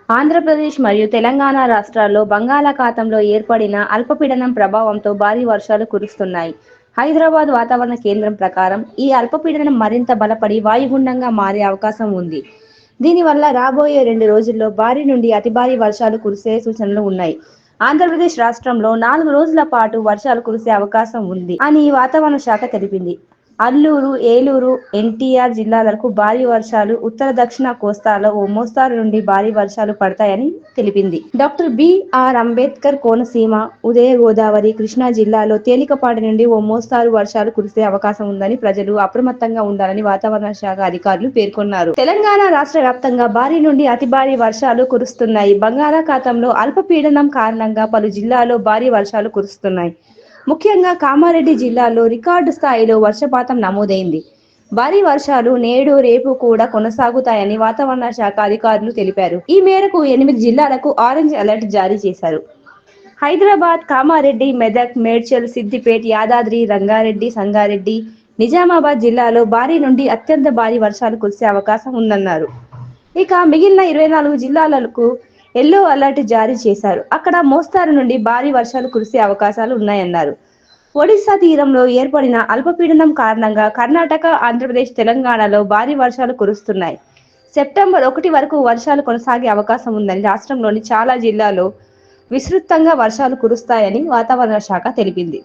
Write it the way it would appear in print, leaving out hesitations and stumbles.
ఆంధ్రప్రదేశ్ మరియు తెలంగాణ రాష్ట్రాల్లో బంగాళాఖాతంలో ఏర్పడిన అల్పపీడనం ప్రభావంతో భారీ వర్షాలు కురుస్తున్నాయి. హైదరాబాద్ వాతావరణ కేంద్రం ప్రకారం ఈ అల్పపీడనం మరింత బలపడి వాయుగుండంగా మారే అవకాశం ఉంది. దీనివల్ల రాబోయే 2 రోజుల్లో భారీ నుండి అతి భారీ వర్షాలు కురిసే సూచనలు ఉన్నాయి. ఆంధ్రప్రదేశ్ రాష్ట్రంలో 4 రోజుల పాటు వర్షాలు కురిసే అవకాశం ఉంది అని వాతావరణ శాఖ తెలిపింది. అల్లూరు, ఏలూరు, ఎన్టీఆర్ జిల్లాలకు భారీ వర్షాలు, ఉత్తర దక్షిణ కోస్తాలో ఓ మోస్తారు నుండి భారీ వర్షాలు పడతాయని తెలిపింది. Doctor B R. అంబేద్కర్ కోనసీమ, ఉదయ గోదావరి, కృష్ణా జిల్లాలో తేలికపాటి నుండి ఓ మోస్తారు వర్షాలు కురిసే అవకాశం ఉందని ప్రజలు అప్రమత్తంగా ఉండాలని వాతావరణ శాఖ అధికారులు పేర్కొన్నారు. తెలంగాణ రాష్ట్ర వ్యాప్తంగా భారీ నుండి అతి భారీ వర్షాలు కురుస్తున్నాయి. బంగాళాఖాతంలో అల్పపీడనం కారణంగా పలు జిల్లాల్లో భారీ వర్షాలు కురుస్తున్నాయి. ముఖ్యంగా కామారెడ్డి జిల్లాలో రికార్డు స్థాయిలో వర్షపాతం నమోదైంది. భారీ వర్షాలు నేడు, రేపు కూడా కొనసాగుతాయని వాతావరణ శాఖ అధికారులు తెలిపారు. ఈ మేరకు 8 జిల్లాలకు ఆరెంజ్ అలర్ట్ జారీ చేశారు. హైదరాబాద్, కామారెడ్డి, మెదక్, మేడ్చల్, సిద్దిపేట, యాదాద్రి, రంగారెడ్డి, సంగారెడ్డి, నిజామాబాద్ జిల్లాలో భారీ నుండి అత్యంత భారీ వర్షాలు కురిసే అవకాశం ఉందన్నారు. ఇక మిగిలిన 24 జిల్లాలకు ఎల్లో అలర్ట్ జారీ చేశారు. అక్కడ మోస్తారు నుండి భారీ వర్షాలు కురిసే అవకాశాలు ఉన్నాయన్నారు. ఒడిశా తీరంలో ఏర్పడిన అల్పపీడనం కారణంగా కర్ణాటక, ఆంధ్రప్రదేశ్, తెలంగాణలో భారీ వర్షాలు కురుస్తున్నాయి. సెప్టెంబర్ 1 వరకు వర్షాలు కొనసాగే అవకాశం ఉందని రాష్ట్రంలోని చాలా జిల్లాల్లో విస్తృతంగా వర్షాలు కురుస్తాయని వాతావరణ శాఖ తెలిపింది.